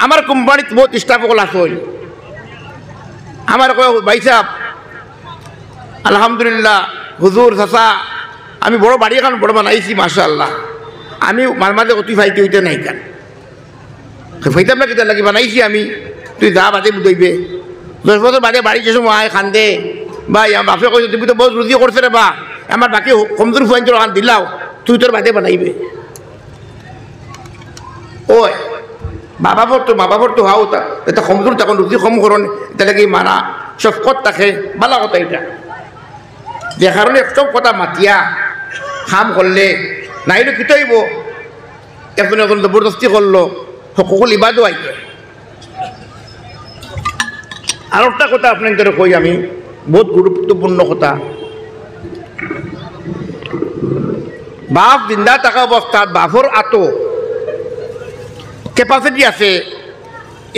আমার কোম্পানিত বহুত স্টাফ সকল আসল আমার কয় ভাই সাহেব আলহামদুলিল্লাহ হুজুর চাচা আমি বড় বাড়ি এখন বড় বানাইছি মাশাআল্লাহ আমি মার মাঝে অতি ফাইতে হইতে নাই কেন ফাইতাম না কেটে লাগি বানাইছি আমি তুই যা বাদে বুঝাইবে 10 বছর বাদে বাড়ি যে সময় আয় খান্দে বা আমার বাপে কইছে তুমি তো বহুত রুজি করছে রে বা আমার বাকি কমজোর ফুয়াইন তোর দিলাও তুই তোর বাদে বানাইবে ওই বাবা পড়তো হাও তা এটা কমজোর তখন রুজি কম করন এটা লাগি মানা শফকত থাকে বালা কথা এটা যে কারণে সব কথা মাতিয়া খাম করলে নাইলে কি তৈব এখন এখন জবরদস্তি করলো সকল ইবাদও আইবে আর একটা কথা আপনাদের কই আমি বহুত গুরুত্বপূর্ণ কথা বাপ জিন্দা থাকা অবস্থাত বাপর আতো ক্যাপাসিটি আছে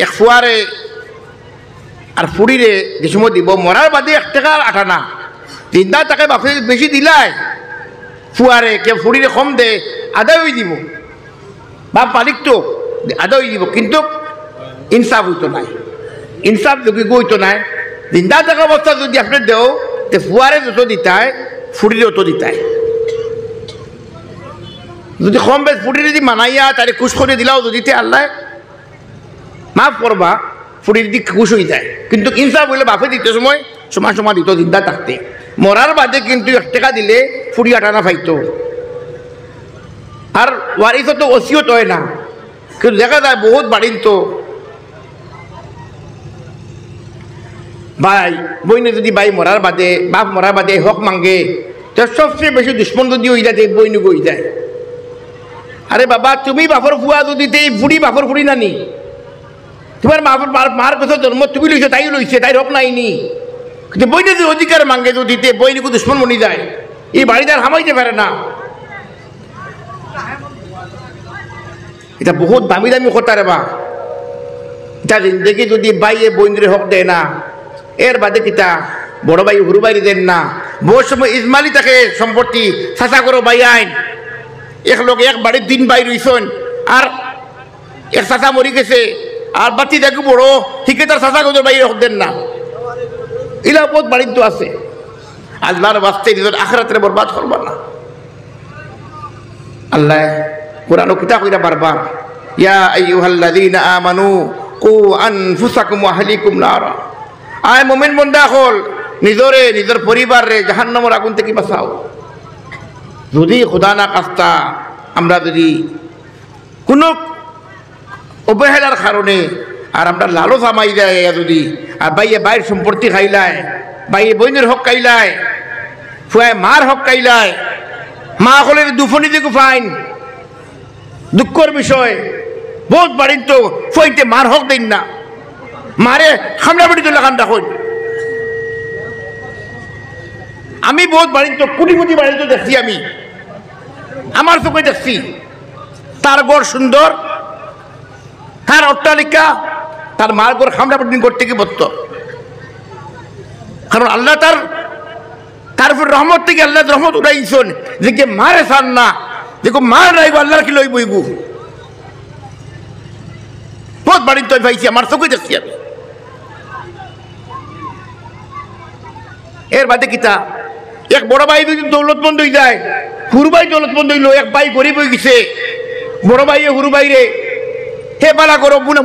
এক ফুয়ারে আর ফুড়িরে যে সময় দিব মরার বাদে 1 টাকা আঠানা জিন্দা তাকে বাপে বেশি দিলাই ফুয়ারে কে ফুড়িরে কম দে আদায় হয়ে দিব বাপ মালিক তো আদায় হয়ে দিব কিন্তু ইনসাফ হইতো নাই ইনসাফ যদি হইতো নাই জিন্দা থাকা অবস্থা যদি আপনি দেও তে ফুয়ারে যত দিতায় ফুড়িরে অত দিতায় যদি কম বেশ ফুটি যদি মানাইয়া তারে খুশ করে দিলাও যদি আল্লাহ মাফ করবা ফুটির দিক খুশ হয়ে যায় কিন্তু ইনসাফ হইলে বাপে দিতে সময় সমান দিত জিন্দা থাকতে মরার বাদে কিন্তু 1 টাকা দিলে ফুটি আটানা পাইতো আর ওয়ারিস তো ওসিয়ত হয় না কিন্তু দেখা যায় বহুত বাড়িন তো ভাই বইনে যদি ভাই মরার বাদে বাপ মরার বাদে হক মাঙ্গে তো সবচেয়ে বেশি দুশ্মন যদি হয়ে যায় বইনু হয়ে যায় আরে বাবা তুমি বাপর ফুয়া যদি ফুড়ি বাপর ফুড়ি নানি তোমার মার কথা জন্ম তুমি লইছো তাই লইছে তাই রক নাইনি কিন্তু বইনে যদি অধিকার মাঙ্গে যদি বইনিকু দুশ্মন মনি যায় এই বাড়িদার হামাইতে পারে না এটা বহুত দামি দামি কথা রে বা এটা জিন্দগি যদি বাইয়ে বইনরে হক দেয় না এর বাদে কিতা বড় ভাই হুরু বাইরে দেন না বহু সময় ইজমালি তাকে সম্পত্তি চাচা করো ভাই আইন এক লোক এক বাড়ির 3 ভাই রইছেন আর এক চাচা মরি গেছে আর বাতি দেখো বড় ঠিক তার চাচা গোদের ভাই হক দেন না ইলা বহুত বাড়ির তো আছে আল্লাহর ওয়াস্তে নিজের আখিরাতে বরবাদ করবা না আল্লাহ কোরআন কিতাব কইরা বারবার ইয়া আইয়ুহাল্লাযীনা আমানু কু আনফুসাকুম ওয়া আহলিকুম নারা আয় মুমিন বান্দা হল নিজের পরিবারে জাহান্নামের আগুন থেকে বাঁচাও যদি খোদা না কাস্তা আমরা যদি কোনো অবহেলার কারণে আর আমরা লালচ আমাই যায় যদি আর বাইয়ে বাইর সম্পত্তি খাইলায় বাইয়ে বইনের হক খাইলায় ফুয়ায় মার হক খাইলায় মা হলে দুফনি দিকে ফাইন দুঃখের বিষয় বহুত বাড়ির তো ফুয়াইতে মার হক দেন না মারে খামড়া বাড়ি তো লাগান রাখুন আমি বহুত বাড়ির তো কোটি বাড়ি তো দেখছি আমি আমার চোখে দেখছি তার গড় সুন্দর তার অট্টালিকা তার মার গড় খামড়া বাড়ি করতে গিয়ে বলতো কারণ আল্লাহ তার উপর রহমত থেকে আল্লাহ রহমত উঠাইছেন যে কে মারে সান না দেখো মার রাইব আল্লাহর কি লই বইবু বহুত বাড়ির তো পাইছি আমার চোখে দেখছি আমি এর বাদে কিতা এক বড় ভাই যদি দৌলতমন্দ হয়ে যায় হুরু ভাই দৌলতমন্দ হইল এক ভাই গরিব হয়ে গেছে বড় ভাই হুরু ভাই রে হে বালা করো বুনা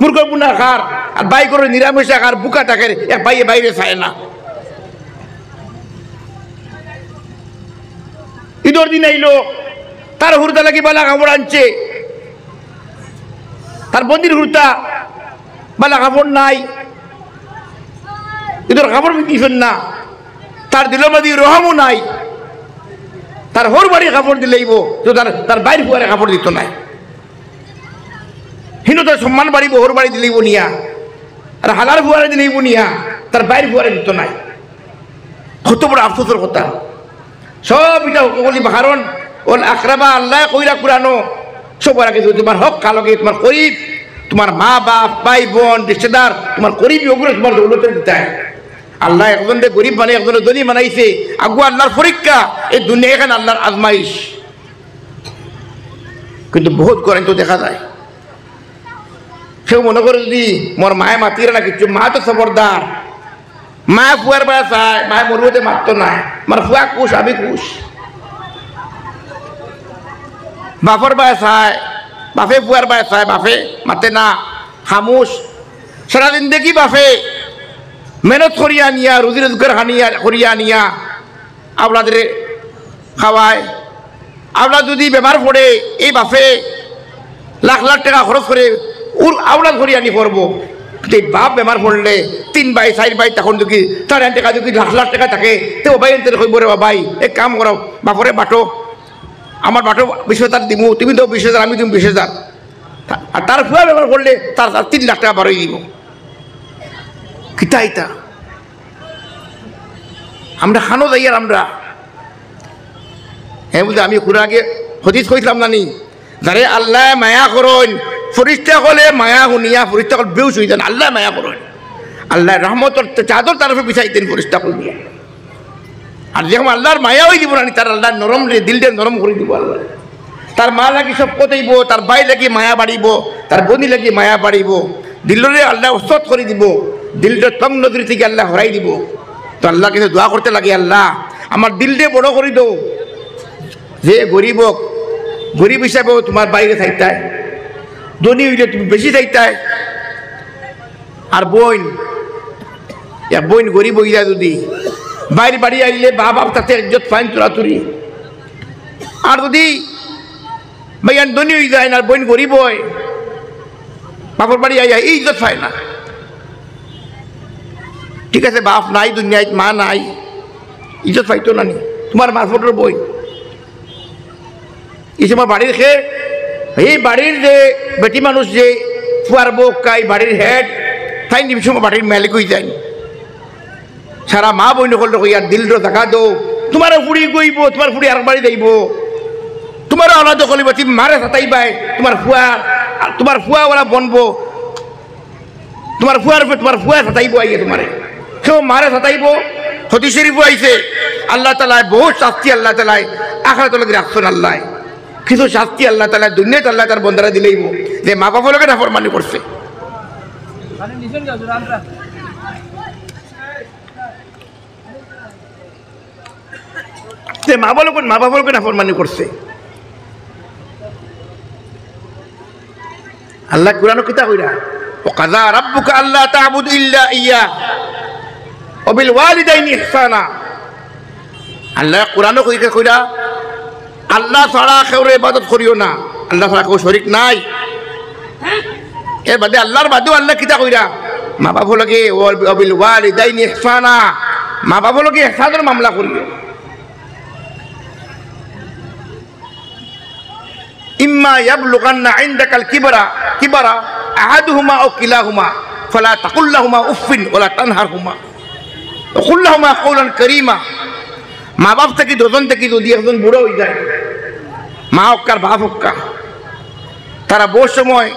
মুরগ বুনা খার আর ভাই করো নিরামিষ খার বুকা টাকার এক ভাইয়ে বাইরে চায় না ঈদের দিন আইলো তার হুরদা লাগি বালা কাপড় আনছে তার বন্দির হুরতা বালা কাপড় নাই ঈদের কাপড় দিচ্ছেন না তার দিলমাদি রহমও নাই তার হোর বাড়ি কাপড় দিলেইব তো তার বাইর ফুয়ারে কাপড় দিত নাই হিনো তার সম্মান বাড়িব হোর বাড়ি দিলেইব নিয়া আর হালার ফুয়ারে দিলেইব নিয়া তার বাইর ফুয়ারে দিত নাই কত বড় আফসোসের কথা সব এটা সকলি কারণ ওর আকরাবা আল্লাহ কইরা কুরানো সবার আগে তোমার হক কালকে তোমার করিব তোমার মা বাপ ভাই বোন রিশতেদার তোমার করিব ওগুলো তোমার দৌলতে দিতে আল্লাহ একজনকে গরিব মানে একজনের ধনী বানাইছে আগু আল্লাহর পরীক্ষা এই দুনিয়া এখানে আল্লাহর আজমাইশ কিন্তু বহুত করেন তো দেখা যায় সেও মনে করে যদি মোর মায়ে মাতিরে না কিছু, মা তো খবরদার, মা ফুয়ার বেড়া চায়, মায়ে মরবতে মারতো না, আমার ফুয়া কুশ আমি কুশ। বাপর বেড়া চায়, বাপে ফুয়ার বেড়া চায়, বাপে মাতে না, খামুশ। সারাদিন দেখি বাপে মেহনত করিয়া নিয়া, রুজি রোজগার হানিয়া করিয়া নিয়া আপনাদের খাওয়ায়। আপনার যদি বেমার পড়ে এই বাপে লাখ লাখ টাকা খরচ করে আওলাদ করিয়া নি করবো, বাপ বেমার পড়লে 3 ভাই 4 ভাই তখন যদি 4 টাকা যদি লাখ লাখ টাকা থাকে, তো ভাই এনতে কইব রে ভাই এক কাম করো, বাপরে বাটো, আমার বাটো 20,000 দিব, তুমি তো 20,000, আমি তুমি 20,000। আর তার ফুয়া বেমার পড়লে তার 3 লাখ টাকা বারোই দিব। কিতা ইতা আমরা খানো যাই। আর আমরা হ্যাঁ বুঝলি, আমি খুঁড়ে আগে হদিস কইছিলাম নানি, যারে আল্লাহ মায়া করেন, ফরিস্তা হলে মায়া শুনিয়া ফরিস্তা হল বেউস হয়ে যান, আল্লাহ মায়া করেন, আল্লাহ রহমতর চাদর তারফে বিছাইতেন ফরিস্তা কল দিয়া। আর যখন আল্লাহর মায়া হয়ে দিব না, তার আল্লাহ নরম দিলটা নরম করে দিব আল্লাহ। তার মা লাগি সব কথাইব, তার ভাই লাগি মায়া বাড়িব, তার বনি লাগি মায়া বাড়িব, দিলরে আল্লাহ উস্ত করে দিব, দিলটা তং নদীর থেকে আল্লাহ হরাই দিব। তো আল্লাহ কিন্তু দোয়া করতে লাগে, আল্লাহ আমার দিলটা বড় করে দাও, যে গরিব হিসাবেও তোমার বাইরে থাকতায়, ধনী হইলে তুমি বেশি থাকতায়। আর বোন গরিব হয়ে যায় যদি, বাইরে বাড়ি আইলে বাপ তাতে ইজ্জত ফাইন চোরাচুরি। আর যদি ভাইয়ান ধনী হয়ে যায় না, বোন গরিব হয়, বাপর বাড়ি আইয়া এই ইজ্জত পায় না। ঠিক আছে, বাপ নাই দুনিয়ায়, মা নাই, ইজ্জত পাইতো না নি তোমার মারফটের বই। এই সময় বাড়ির খেয়ে এই বাড়ির যে বেটি মানুষ যে ফুয়ার বউ কাই বাড়ির হেড তাই সময় বাড়ির মালিক হয়ে যায়। সারা মা বই নকল কইয়ার দিলটা দেখা দো, তোমার ফুড়ি গইব, তোমার ফুড়ি আর বাড়ি যাইব, তোমার আলাদা কলিব, তুমি মারে সাতাইবাই, তোমার ফুয়া ওরা বনবো, তোমার ফুয়া সাতাইব আইয়ে তোমারে, কেউ মারে সাতাইব। হদি শরীফ আইছে আল্লাহ তাআলা বহুত শাস্তি আল্লাহ তাআলা আখিরাতে লাগি রাখছেন। আল্লাহ কিছু শাস্তি আল্লাহ তাআলা দুনিয়াতে আল্লাহ তার বন্দারা দিলেইব, যে মা বাবাকে নাফরমানি করছে। মা বাবাকে নাফরমানি করছে। আল্লাহ কুরআন কিতা কইরা, ওয়াকাযা রাব্বুকা আল্লা তা'বুদু ইল্লা ইয়্যা ওয়া বিল ওয়ালিদাইনি ইহসানা। আল্লাহ কুরআন কইরা আল্লাহ ছাড়া কেউরে ইবাদত করিও না, আল্লাহ ছাড়া কেউ শরীক নাই। এর বাদে আল্লাহর বাদেও আল্লাহ কিতা কইরা, মা বাবা লাগে ওয়া বিল ওয়ালিদাইনি ইহসানা, মা বাবা লাগে ইহসানের মামলা করিও। ইম্মা ইয়াবলুগান্না ইনদাকাল কিবারা আহাদুহুমা আও কিলাহুমা ফালা তাকুল লাহুমা উফিন ওয়ালা তানহারহুমা ওয়া কুল লাহুমা কাওলান কারীমা। মা বাপ থেকে দুজন থেকে যদি একজন বুড়ো হয়ে যায়, মা হক্কার বাপ হক্কা, তারা বহু সময়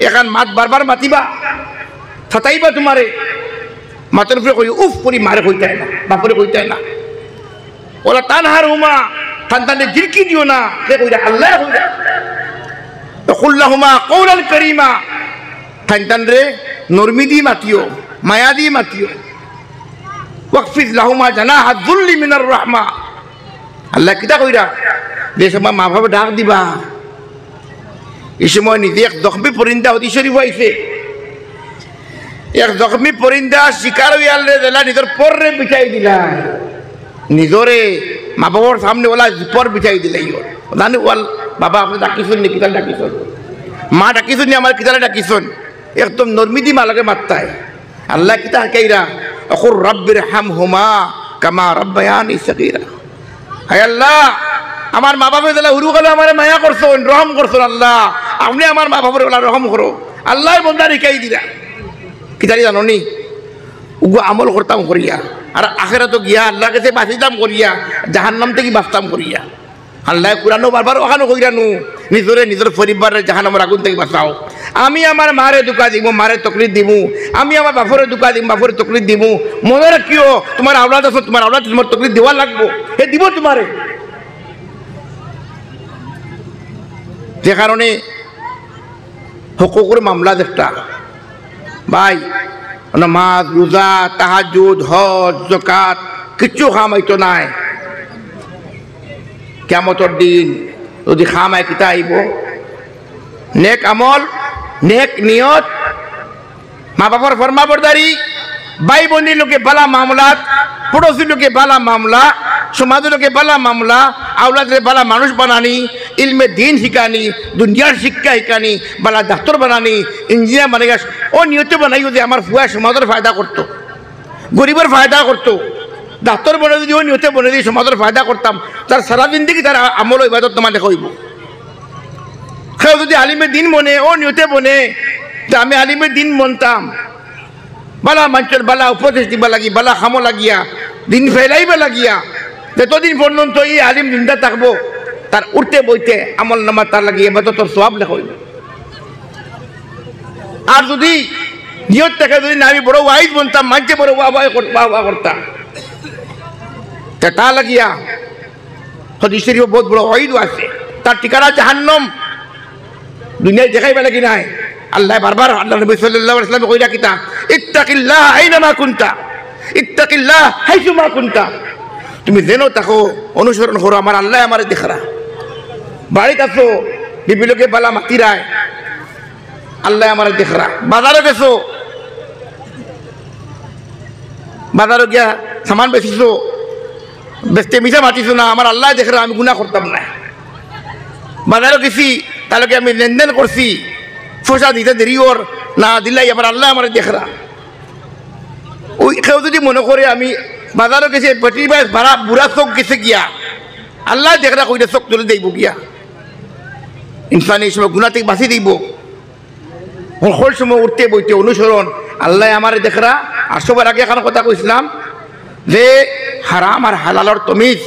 এখান মাত বারবার মাতিবা, ছাতাইবা তোমারে, মাতের উপরে কই উফ করি মারে কইতায় না, বাপরে কইতায় না। ওলা তানহারহুমা, সন্তানকে জিরকি দিও না, সে কইরা আল্লাহ কইরা। কুল্লাহুমা কওলান কারীমা, সন্তানরে নরমি দি মাতিও, মায়া দি মাতিও। ওয়াকফিজ লাহুমা জানাহা যুল্লি মিনার রাহমা। আল্লাহ কিতা কইরা, যে সময় মা বাবা ডাক দিবা, এই সময় নিজে এক জখমি পরিন্দা হদি শরীফ আইছে, এক জখমি পরিন্দা শিকার হইয়া আল্লাহ নিজের পরে বিছাই দিলা, নিজরে মা বাবার সামনে ওলা পর বিছাই দিলাই। জানি ওয়াল বাবা আপনি ডাকিছেন নি, কিতাল ডাকিছেন, মা ডাকিছেন নি, আমার কিতালে ডাকিছেন, একদম নরমিদি মালকে মাত্তায়। আল্লাহ কিতা কাইরা, অকুর রব্বির হামহুমা কামা রব্বায়ানি সগীরা। হায় আল্লাহ, আমার মা বাবা দিলা হুরু গেলে আমার মায়া করছেন, রহম করছেন। আল্লাহ আপনি আমার মা বাবার ওলা রহম করো। আল্লাহর বন্দা রিকাই দিলা, কিতালি জানো নি, উগো আমল করতাম করিয়া, আর আখেরাতে গিয়া আল্লাহর কাছে বাঁচিতাম করিয়া, জাহান্নাম থেকে বাঁচতাম করিয়া। আল্লাহ কুরআনও বারবার ওখানে কইরানু, নিজের পরিবারের জাহান্নামের আগুন থেকে বাঁচাও। আমি আমার মারে দুকা দিব, মারে তকলিফ দিব, আমি আমার বাপরে দুকা দিব, বাপরে তকলিফ দিব। মনে রাখিও তোমার আওলাদ আছে, তোমার আওলাদ তোমার তকলিফ দেওয়া লাগবো, এ দিব তোমারে। যে কারণে হকুকুর মামলা একটা ভাই, নামাজ রোজা তাহাজ্জুদ হজ যাকাত কিচ্ছু খামাইতো নাই। কিয়ামতের দিন যদি খামাই কিতা আইব? নেক আমল, নেক নিয়ত, মা বাবার ফরমাবরদারি, ভাই বোনের লোকে বালা মামলাত, পড়োশি লোকে বালা মামলা, সমাজের লোকে বালা মামলা, আওলাদের বালা মানুষ বানানি, ইলমে দিন শিখানি, দুনিয়ার শিক্ষা শিখানি, বালা ডাক্তার বানানি, ইঞ্জিনিয়ার বানাই, ও নিয়ত বানাই যদি আমার ফুয়া সমাজের ফায়দা করতো, গরিবের ফায়দা করতো। ডাক্তার বনে যদি ও নিয়তে বনে দিয়ে সমাজের ফায়দা করতাম, তার সারা জিন্দগি তার আমল ইবাদত তোমার দেখা হইব। কেউ যদি আলিমের দিন বনে, ও নিয়তে বনে যে আমি আলিমের দিন বনতাম, বালা মানুষের বালা উপদেশ দিবা লাগি, বালা খামো লাগিয়া, দিন ফেলাইবা লাগিয়া, যতদিন পর্যন্ত এই আলিম জিন্দা থাকবো তার উঠতে বইতে আমল নামা তার লাগিয়ে তোর সওয়াব লেখা হইব। আর যদি নিয়ত থেকে যদি আমি বড় ওয়াইজ বনতাম, মানুষে বড় ওয়া করতাম, তা লাগিয়া হাদিস শরীফে বহুত বড় ওয়াইদ আছে, তার ঠিকানা জাহান্নাম। দুনিয়ায় দেখাইবা লাগি নাই। আল্লাহ বারবার আল্লাহ নবী সাল্লাল্লাহু আলাইহি ওয়াসাল্লাম কইরা কিতা, ইত্তাকিল্লাহ আইনামা কুনতা, ইত্তাকিল্লাহ হাইসুমা কুনতা। তুমি যেন তাকো অনুসরণ করো, আমার আল্লাহ আমারে দেখরা। বাড়িতে আছো বিবিলোকে বালা মাতিরায়, আল্লাহ আমারে দেখরা। বাজারে গেছো, বাজারে গিয়া সামান বেচিছো, বেচতে মিশা মাতিছো না, আমার আল্লাহ দেখরা, আমি গুনাহ করতাম না। বাজারে গেছি, তাহলে আমি লেনদেন করছি, পয়সা দিতে দেরি ওর না দিলাই আমার আল্লাহ আমার দেখরা। ওই কেউ যদি মনে করে আমি বাজারে গেছে বেটির বাইশ ভাড়া বুড়া চোখ গেছে গিয়া, আল্লাহ দেখরা কইটা চোখ তুলে দেব গিয়া, ইনসান এই সময় গুণা থেকে বাঁচি দিব। সকল সময় উঠতে বইতে অনুসরণ, আল্লাহ আমার দেখরা। আর সবার আগে এখন কথা কইছিলাম যে হারাম আর হালালর তমিজ।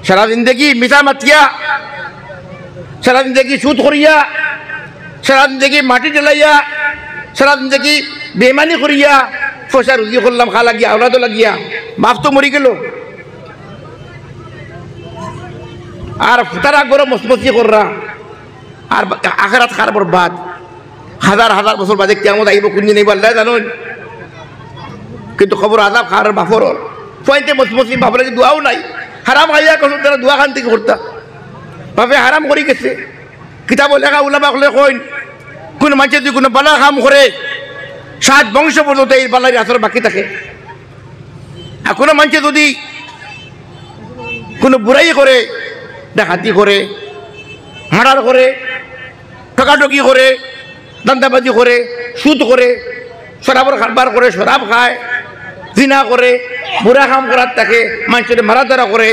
সারা জিন্দগি মিঠা মাতিয়া, সারা জিন্দগি সুদ করিয়া, সারা জিন্দগি মাটি জ্বালাইয়া, সারা জিন্দগি বেমানি করিয়া পয়সা রুজি করলাম, খা লাগিয়া আওলাদও লাগিয়া, বাপ তো মরি গেল। আর তারা গরম মসমসি কররা, আর আখেরাত খার বরবাদ। হাজার হাজার বছর বাদে কেমন আইব কোনদিন আইব আল্লাহ জানেন, কিন্তু খবর আজাব খার বাফর পয়েন্টে মসমসি বাপরে দোয়াও নাই। হারাম খাইয়া কখন তারা দোয়া খান থেকে করতা, বাপে হারাম করে গেছে। কিতাব লেখা উলামা হলে কইন, কোন মানুষের যদি কোনো বালা কাম করে 7 বংশ পর্যন্ত এই বালার আসর বাকি থাকে। আর কোনো মানুষে যদি কোনো বুড়াই করে, ডাকাতি করে, মার্ডার করে, ঠকাঠকি করে, দান্দাবাজি করে, সুদ করে, শরাবর খাবার করে, শরাব খায়, জিনা করে, বুড়া কাম করার তাকে মানুষের মারাধারা করে,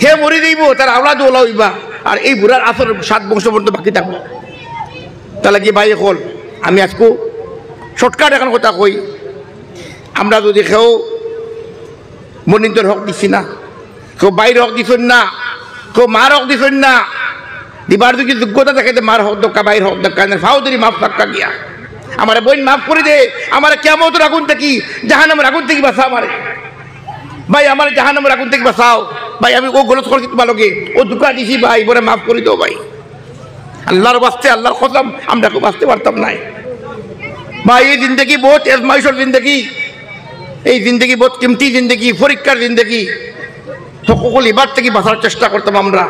হে মরি দিব, তার আওলাদ ওলা হইবা। আর এই বুড়ার আসর 7 বংশ পর্যন্ত বাকি থাকবো। তাহলে কি ভাই হল, আমি আজকে শর্টকাট এখন কথা কই, আমরা যদি কেউ মনিন্দর হক দিছি না, কেউ বাইর হক দিছেন না, কেউ মার হক দিছেন না, দিবার যদি যোগ্যতা থাকে মার হক দক্কা, বাইর হক দক্কা, ফাও যদি মাফ থাকা গিয়া আমার বোন মাফ করে দে, আমার কিয়ামতের আগুন থেকে, জাহান্নামের আগুন থেকে বাঁচা আমারে ভাই, আমার জাহান্নামের আগুন থেকে বাঁচাও ভাই। আমি ও গলত করছি তোমালোকে, ও দুঃখা দিছি ভাই, বলে মাফ করে দাও ভাই। আল্লাহর বাঁচতে, আল্লাহর কসম আমরা কেউ বাঁচতে পারতাম নাই ভাই। এই জিন্দগি বহুত এজমাইশের জিন্দগি, এই জিন্দগি বহুত কিমতি জিন্দগি, পরীক্ষার জিন্দগি। সকল এবার থেকে বাঁচার চেষ্টা করতাম আমরা,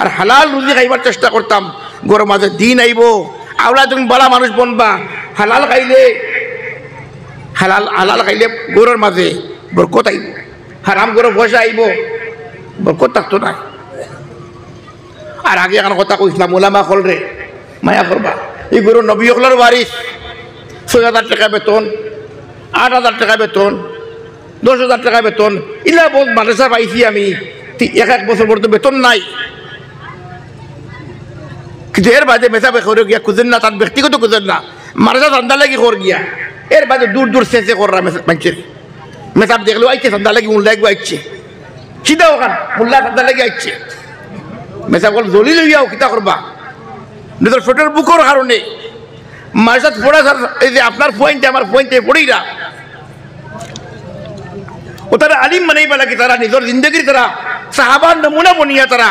আর হালাল রুজি খাইবার চেষ্টা করতাম। গরম মাঝে দিন আইব, আওলা তুমি বলা মানুষ বনবা, হালাল খাইলে, হালাল খাইলে গরুর মাঝে বরকত আইব, হারাম গরু পয়সা আইব, বরকত থাকতো না। আর আগে এখন কথা কইছিলাম, ওলামা হল রে মায়া করবা, এই গরু নবী হকলের ওয়ারিস, 6,000 টাকা বেতন, 8,000 টাকা বেতন, 10,000 টাকা বেতন, ইলা বহুত মাদ্রাসা পাইছি আমি, 1 বছর পর্যন্ত বেতন নাই। কিন্তু এর বাদে মেসাবে করে গিয়া খুঁজেন না, তার ব্যক্তিগত খুঁজেন না, মাদ্রাসা ঠান্ডা লাগি কর গিয়া, এর বাদে দূর দূর শেষে কররা মানুষের মেসাব দেখলেও আইছে, ঠান্ডা লাগি মুল্লা একবার আইছে, সিধা ওখান মুল্লা ঠান্ডা লাগি আইছে। মেসাব বল জলি লইয়াও কিতা করবা, নিজের ছোটের বুকর কারণে মাদ্রাসাত পড়া। এই যে আপনার পয়েন্টে আমার পয়েন্টে পড়িরা, ও তারা আলিম মানাইবা লাগে, তারা নিজের জিন্দগির তারা সাহাবার নমুনা বনিয়া, তারা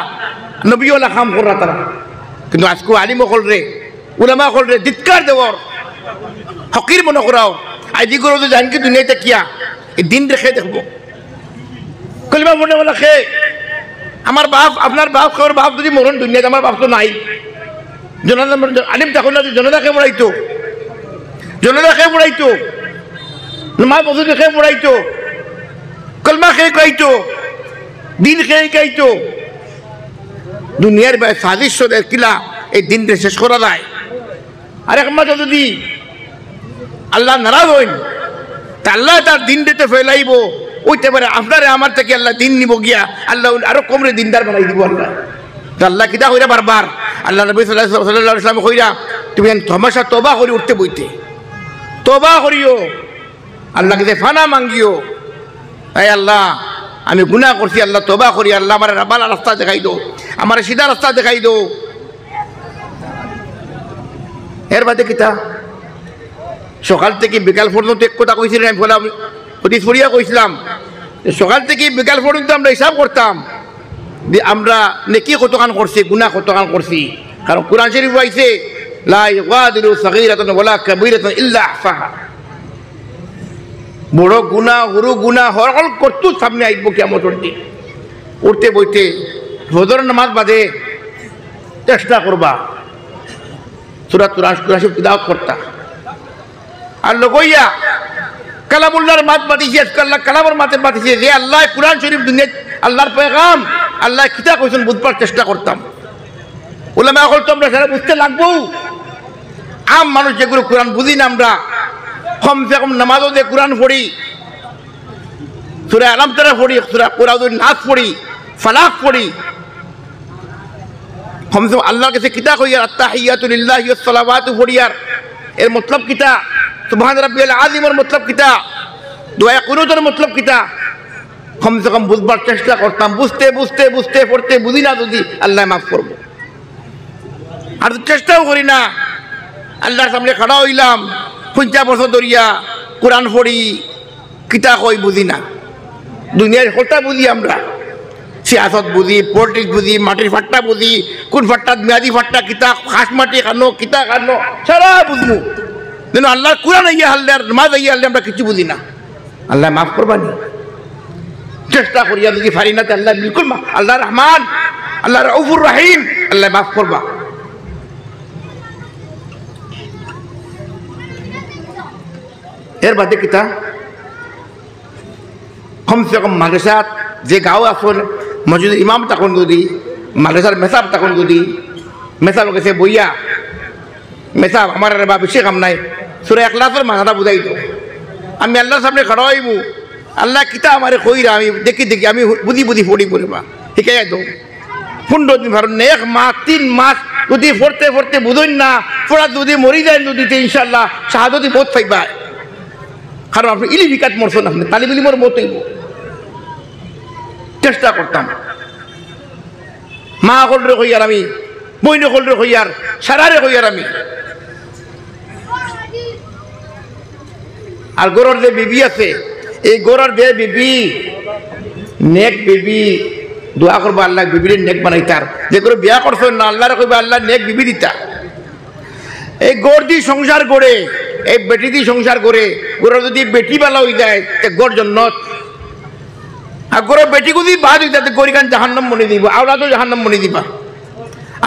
নবীওয়ালা কাম করা তারা। কিন্তু আজকে আলিম হল রে উলামা হলরে ধিক্কার দেওয়ার হকির মনে করাও আইদি করো তো জানকি দুনিয়াতে কিয়া এই দিন রেখে দেখবো কলিমা মনে বলা খে আমার বাপ আপনার বাপ খাওয়ার বাপ যদি মরণ দুনিয়াতে আমার বাপ তো নাই জনতা আলিম তখন না জনতাকে পড়াইতো জনতা খেয়ে পড়াইতো মা বধূকে খেয়ে পড়াইতো কলমা খেয়ে খাইতো দিন খেয়ে খাইতো দুনিয়ার সাজিশ কিলা এই দিনটা শেষ করা যায় আর একমাত্র যদি আল্লাহ নারাজ হইন তা আল্লাহ তার দিনটাতে ফেলাইব ওইতে পারে আপনারে আমার থেকে আল্লাহ দিন নিব গিয়া আল্লাহ আরো কমরে দিনদার বানাই দিব আল্লাহ তো আল্লাহ কিতা কইরা বারবার আল্লাহ নবী সাল্লাল্লাহু আলাইহি ওয়াসাল্লাম কইরা তুমি তমাশা তওবা করি উঠতে বইতে তওবা করিও আল্লাহ কাছে ফানা মাঙ্গিও এই আল্লাহ আমি গুনাহ করছি আল্লাহ তওবা করি আল্লাহ আমার বালা রাস্তা দেখাই দাও আমার সিধা রাস্তা দেখাই দাও এর বাদে কিতা সকাল থেকে বিকাল পর্যন্ত এক কথা কইছিলেন আমি বললাম অতি ফরিয়া কইছিলাম সকাল থেকে বিকাল পর্যন্ত আমরা হিসাব করতাম যে আমরা নেকি কতখান করছি গুনাহ কতখান করছি কারণ কোরআন শরীফ আইছে লা ইগাদিরু সাগীরাতান ওয়ালা কাবীরাতান ইল্লা আহসাহা বড় গুনাহ সৰু গুনাহ হরকল করতে সামনে আইব কিয়ামতের দিন উঠতে বইতে ফজর নামাজ বাদে চেষ্টা করবা সূরা কুরআন শরীফ তিলাওয়াত করতা আর লগইয়া কালামুল্লাহর মাত বাতিছে আল্লাহ কালামের মাতে বাতিছে যে আল্লাহ কুরআন শরীফ দুনিয়া আল্লাহর পয়গাম আল্লাহ কিতা কইছেন বুঝবার চেষ্টা করতাম উলামা হল তোমরা সারা বুঝতে লাগবো আম মানুষ যেগুলো কোরআন বুঝি না আমরা কমসে কম নামাজও দিয়ে কোরআন পড়ি সূরা আলাম তারা পড়ি সূরা কুরআনুল নাস পড়ি ফালাক পড়ি কমসে কম আল্লাহর কাছে কিতা কইয়ার আত্তাহিয়াতু লিল্লাহি ওয়াস সালাওয়াতু পড়িয়ার এর মতলব কিতা সুবহান রাব্বিয়াল আযীমের মতলব কিতা দোয়া কুনুতের মতলব কিতা কমসে কম বুঝবার চেষ্টা করতাম বুঝতে বুঝতে বুঝতে পড়তে বুঝি না যদি আল্লাহ মাফ করব আর চেষ্টাও করি না আল্লাহর সামনে খাড়া হইলাম 50 বছর ধরিয়া কোরআন পড়ি কিতা কই বুঝি না দুনিয়ার কথা বুঝি আমরা সিয়াসত বুঝি পলিটিক্স বুঝি মাটির ফাট্টা বুঝি কোন ফাট্টা মেয়াদি ফাট্টা কিতা খাস মাটি খানো কিতা খানো সারা বুঝবো যেন আল্লাহর কোরআন আইয়া হারলে আর নামাজ আইয়া হারলে আমরা কিছু বুঝি না আল্লাহ মাফ করবানি চেষ্টা করিয়া যদি পারি না তো আল্লাহ বিলকুল আল্লাহ রহমান আল্লাহ রাউফুর রহিম আল্লাহ মাফ করবা এর বাদে কিতা কমসে কম মাদ্রাসাত যে গাঁও আসল মসজিদের ইমাম তখন যদি মাদ্রাসার মেসাব তখন যদি মেসাব গেছে বইয়া মেসাব আমার বা বেশি কাম নাই সূরা ইখলাসের মাথাটা বুঝাই তো আমি আল্লাহর সামনে খাড়া হইব আল্লাহ কিতা আমারে কইরা আমি দেখি দেখি আমি বুঝি বুঝি পড়ি পড়িবা শিখাই দাও 15 দিন ভালো 1 মাস 3 মাস যদি পড়তে পড়তে বুঝুন না পড়া যদি মরি যায় নদীতে ইনশাআল্লাহ শাহাদতি বহুত পাইবা কারণ আপনি ইলিফিকাত মরছেন আপনি তালিব ইলমের মত হইব চেষ্টা করতাম মা হলরে কইয়ার আমি বইনে হলরে কইয়ার সারারে কইয়ার আমি আর গোরর যে বিবি আছে এই গোরর বিবি নেক বিবি দোয়া করবো আল্লাহ বিবির নেক বানাইতার যে করে বিয়া করছো না আল্লাহরে কইবা আল্লাহ নেক বিবি দিতা এই গোর দি সংসার গড়ে এই বেটি দি সংসার করে গোর যদি বেটি বালা হয়ে যায় তে গোর জন্নত আর গোর বেটি যদি বাদ হয়ে যায় গরিকান জাহান্নাম মনে দিব আওলা তো জাহান্নাম মনে দিবা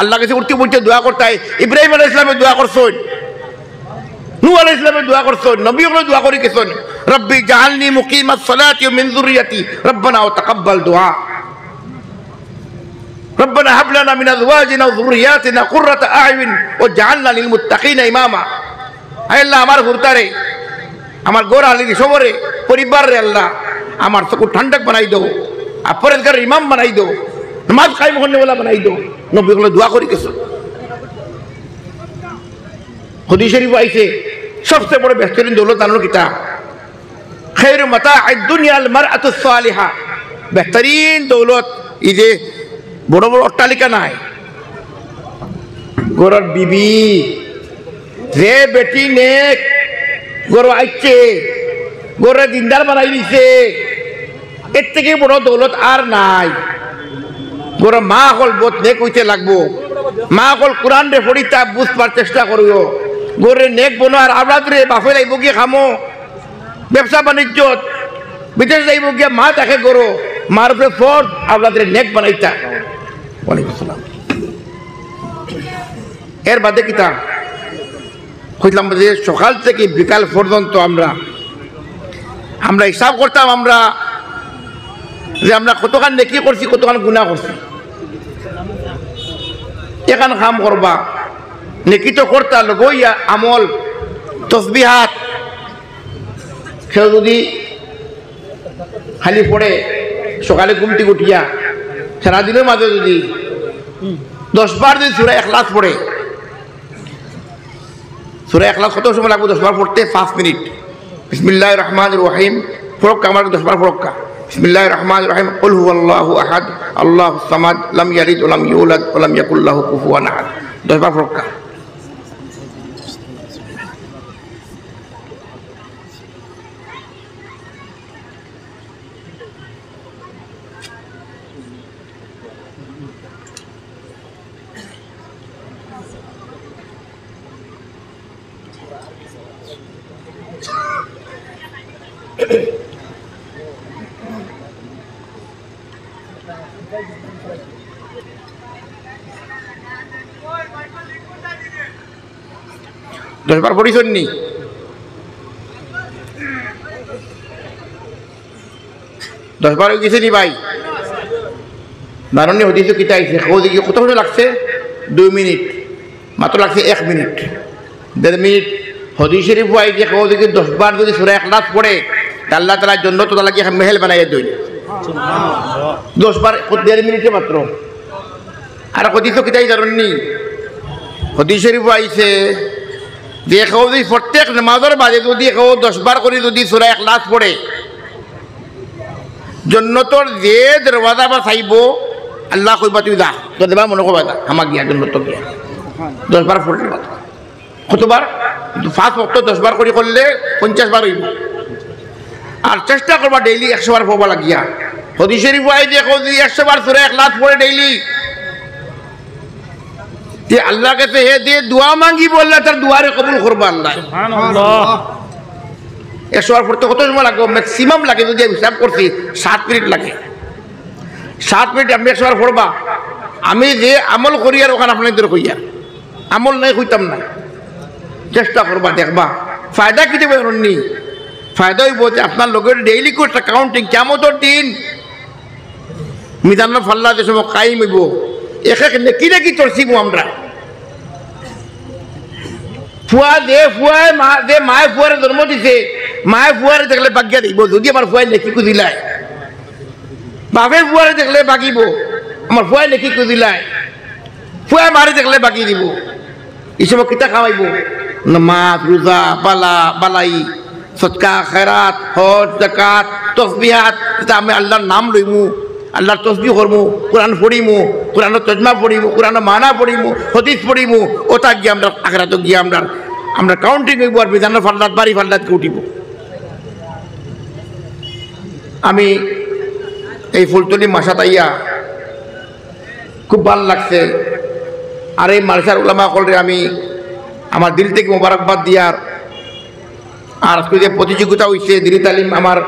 আল্লাহ কাছে উঠতে উঠতে দোয়া করতে ইব্রাহিম আলাইহিস সালামের দোয়া করছেন নূহ আলাইহিস সালামের দোয়া করছেন নবীগুলো দোয়া করে গেছেন রব্বি জাআলনি মুকিমাস সালাতি ওয়া মিন যুররিয়াতি রব্বানা ওয়া তাকাব্বাল দুআ ربنا هب لنا من ازواجنا وذرياتنا قرة اعين واجعلنا للمتقين اماما اي الله আমার ঘুরতারে আমার গোরালি সবরে পরিবার রে আল্লাহ আমার চকু ঠান্ডক বানাই দাও আর পরেজগার ইমাম বানাই দাও নামাজ কায়েম করনে वाला বানাই দাও নবীগুলো দোয়া করি গেছে হাদিস শরীফ আইছে সবচেয়ে বড় বেহতরিন দৌলত আনলো কিতা খায়রু মাতাআদ দুনিয়া আল মারআতু সালিহা বেহতরিন দৌলত এই যে বড় বড় অট্টালিকা নাই গোরর বিবি যে বেটি নেক গোর আইছে গোরে দিনদার বানাই দিছে এর থেকে বড় দৌলত আর নাই গোর মা হল বোধ নেক হইতে লাগবো মা কল কোরআন রে পড়িতা বুঝবার চেষ্টা করিও গরে নেক বনোয়ার আওলাদ রে বাপে যাইব গিয়ে খামো ব্যবসা বাণিজ্য বিদেশ যাইব গিয়ে মা তাকে করো মার উপরে ফোর্স আওলাদ রে নেক বানাইতা। ওয়ালাইকুম আসসালাম। এর বাদে কিতা কইলাম যে সকাল থেকে বিকাল পর্যন্ত আমরা হিসাব করতাম আমরা যে আমরা কতখান নেকি করছি কতখান গুনাহ করছি। এখান কাম করবা নেকি তো করতা লগইয়া আমল তসবিহাত কেউ যদি খালি পড়ে সকালে ঘুম থেকে উঠিয়া সারাদিনের মাঝে যদি 10 বার যদি সূরা ইখলাস পড়ে, সূরা ইখলাস কত সময় লাগবে? 10 বার পড়তে 5 মিনিট। বিসমিল্লাহির রহমানির রহিম পড়কা আমার 10 বার পড়কা। বিসমিল্লাহির রহমানির রহিম কুল হুয়াল্লাহু আহাদ আল্লাহুস সামাদ লাম ইয়ালিদ ওয়া লাম ইউলাদ ওয়া লাম ইয়াকুল লাহু কুফুয়ান আহাদ 10 বার পড়কা। দশবার পড়িছেন নি? 10 বার হয়ে গেছে নি ভাই? নারণী হদিস কিতা আইছে কত সময় লাগছে? 2 মিনিট মাত্র লাগছে, 1 মিনিট 1.5 মিনিট। হদিস শরীফ আইছে 10 বার যদি সূরা ইখলাস পড়ে আল্লাহ তাআলা জন্য তো তাআলা কি মেহেল বানাইয়া দেয়। 10 বার 1.5 মিনিটে মাত্র। আর হদিস কিতাই জানেননি? হদিস শরীফ আইছে যে যদি প্রত্যেক নামাজের বাদে যদি 10 বার করে যদি সূরা ইখলাস পড়ে জন্নতর যে দরওয়াজা বা চাইব আল্লাহ কইবা তুই যা তো দেবা মনে করবা যা আমাক গিয়া জন্নত গিয়া 10 বার পড়লে কতবার? 5 ওয়াক্ত 10 বার করে করলে 50 বার হইব। আর চেষ্টা করবা ডেইলি 100 বার পড়বা লাগিয়া। হাদিস শরীফ আইছে যদি 100 বার সূরা ইখলাস পড়ে ডেইলি যে আল্লাহ কাছে হে দিয়ে দোয়া মাঙ্গিব আল্লাহ তার দুয়ারে কবুল করবা আল্লাহ। সুবহানাল্লাহ। 100 বার পড়তে কত সময় লাগে? ম্যাক্সিমাম লাগে যদি হিসাব করছি 7 মিনিট লাগে। 7 মিনিট আপনি 100 বার পড়বা। আমি যে আমল করি আর ওখানে আপনাদের কইয়া আমল নাই কইতাম না। চেষ্টা করবা দেখবা ফায়দা কি দেবে নি? ফায়দা হইব যে আপনার লোকের ডেইলি কোর্স কাউন্টিং কিয়ামতের দিন মিজানুল ফাল্লা যে সময় কায়েম হইব এক এক নেকি নেকি তরসিব আমরা ফুয়া দে ফুয়ায় মা দে মায়ে ফুয়ারে জন্ম দিছে মায়ে ফুয়ারে দেখলে বাগিয়া দিব যদি আমার ফুয়ায় নেকি কুদিলায় বাপে ফুয়ারে দেখলে বাগিব আমার ফুয়ায় নেকি কুদিলায় ফুয়া মারে দেখলে বাগি দিব এই সময় কিতা খাওয়াইব নামাজ রোজা বালা বালাই সদকা খেরাত হজ যাকাত তসবিহাত আমি আল্লাহর নাম লইমু আল্লাহর তসবিহ করমু কোরআন পড়িমু কোরআনের তর্জমা পড়িমু কোরআনের মানা পড়িমু হাদিস পড়িমু ওটা গিয়ে আমরা আখরাত গিয়ে আমরা কাউন্টিং হইব আর বিধানের ফাল্লাত বাড়ি ফাল্লাতকে উঠিব। আমি এই ফুলতলি মাসাত আইয়া খুব ভালো লাগছে। আর এই মালসার উলামা কলরে আমি আমার দিল থেকে মোবারকবাদ দিয়ার আর আজকে যে প্রতিযোগিতা হয়েছে দিনী তালিম আমার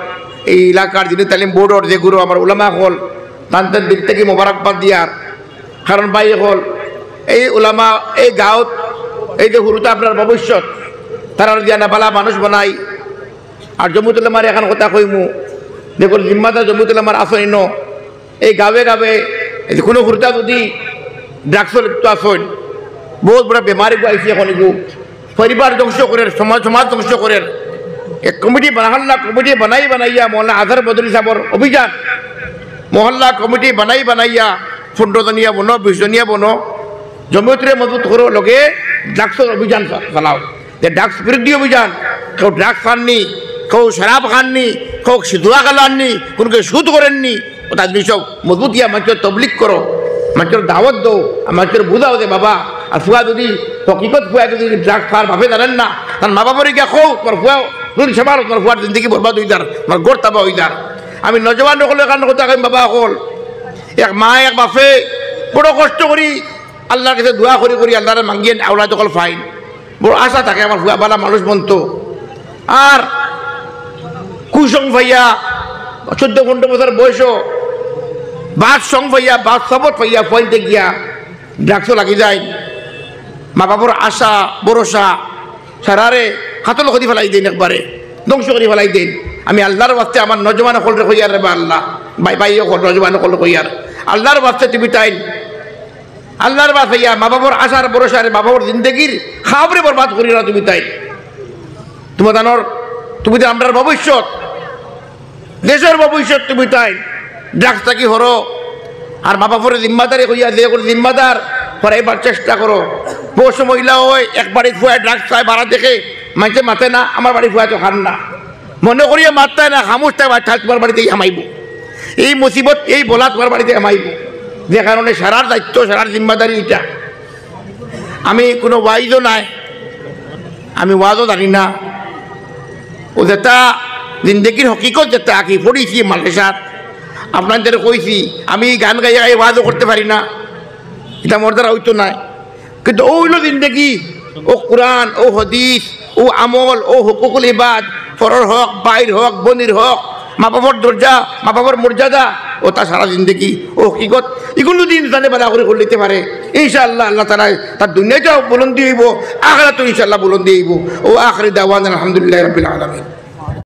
এই এলাকার দিনী তালিম বোর্ডর যে গুরু আমার উলামা হল তাদের দিল থেকে মোবারকবাদ দিয়ার কারণ ভাই হল এই উলামা এই গাঁৱত এই যে হুরুতা আপনার ভবিষ্যৎ তারা দিয়া না বালা মানুষ বানাই। আর জমিয়তুল উলামার এখন কথা কইমু দেখুন জিম্মাদার জমিয়তুল উলামার আসন ন এই গাঁৱে গাঁৱে কোনো হুরুতা যদি ড্রাগসর লিপ্ত আসন বহুত বড় বেমারি আইসি এখন পরিবার ধ্বংস করে সমাজ ধ্বংস করে এক কমিটি মহল্লা কমিটি বানাইয়া মৌলানা আজহার বদরি সাহেবর অভিযান মহল্লা কমিটি বানাইয়া 15 জনিয়া বনো 20 জনিয়া বনো জমিয়তরে মজবুত করো লগে ড্রাগসর অভিযান চালাও যে ড্রাগস বিরোধী অভিযান কেউ ড্রাগস খাননি কেউ শরাব খাননি কেউ জুয়া খেলাননি কোনকে সুদ করেননি ওটা সব মজবুত গিয়া মানুষের তবলিক করো মানুষের দাওয়াত দো মানুষের বুঝাও যে বাবা আর ফুয়া যদি হকিকত ফুয়া যদি ড্রাগস খাওয়ার ভাবে জানেন না তার মা বাবার গিয়া খো তোমার ফুয়া যদি সবার তোমার ফুয়ার জিন্দগি বরবাদ হয়ে যার তোমার গোড় তাবা হয়ে যার। আমি নজওয়ান সকলের কারণে কথা কইম বাবা হল এক মা এক বাপে বড় কষ্ট করি আল্লাহর কাছে দোয়া করি আল্লাহরে মাঙ্গিয়েন আওলাদ সকল ফাইন, বড় আশা থাকে আমার ভুয়া বালা মানুষ বন্ত। আর কুসং ভাইয়া 14-15 বছর বয়স, বাদ সং ভাইয়া বাদ সবত ভাইয়া ফয়েলতে গিয়া ড্রাগসও লাগি যায়। মা বাবার আশা ভরসা সারারে হাতল করি ফেলাই দিন, একবারে ধ্বংস করে ফেলাই দিন। আমি আল্লাহর বাস্তে আমার নজমান হলরে কইয়ার রে বা আল্লাহ ভাই ভাই নজমান হল কইয়ার আল্লাহর বাস্তে তুমি তাই আল্লাহর বাস হইয়া মা বাবার আশার ভরসা রে, মা বাবার জিন্দগির খাবরে বরবাদ করি না তুমি তাই। তোমার জানোর তুমি তো আমরার ভবিষ্যৎ, দেশের ভবিষ্যৎ তুমি তাই। ড্রাগস থাকি হরো আর মা বাবার জিম্মাদারি হইয়া যে করে জিম্মাদার করাইবার চেষ্টা করো। বস মহিলা হয় এক বাড়ি ফুয়ায় ড্রাগস খায় বাড়া দেখে মাঝে মাথে না, আমার বাড়ি ফুয়া তো খান না মনে করিয়া মারতায় না, খামোশ তাই তোমার বাড়িতেই হামাইব। এই মুসিবত এই বলা তোমার বাড়িতে হামাইব, যে কারণে সারার দায়িত্ব সারার জিম্মাদারি এটা। আমি কোনো ওয়াইজও নাই, আমি ওয়াজও জানি না। ও যেটা জিন্দগির হকিকত যেটা আঁকি পড়িছি মালয়েশিয়াত আপনাদের কইছি, আমি গান গাইয়া গাই ওয়াজও করতে পারি না, এটা মোর দ্বারা হইতো নাই। কিন্তু ও হইল জিন্দগি, ও কোরআন, ও হদিস, ও আমল, ও হুকুকুল ইবাদ, পরর হক, বাইর হক, বনির হক, মা বাবার দরজা, মা বাবার মর্যাদা, ও তার সারা জিন্দগি ও হকিকত এগুলো দিন জানে বালা করে নিতে পারে ইনশাআল্লাহ। আল্লাহ তাআলা তার দুনিয়াটাও বুলন্দি হইব, আখিরাতেও ইনশাআল্লাহ বুলন্দি হইব। ও আখিরি দাওয়ানা আলহামদুলিল্লাহি রাব্বিল আলামিন।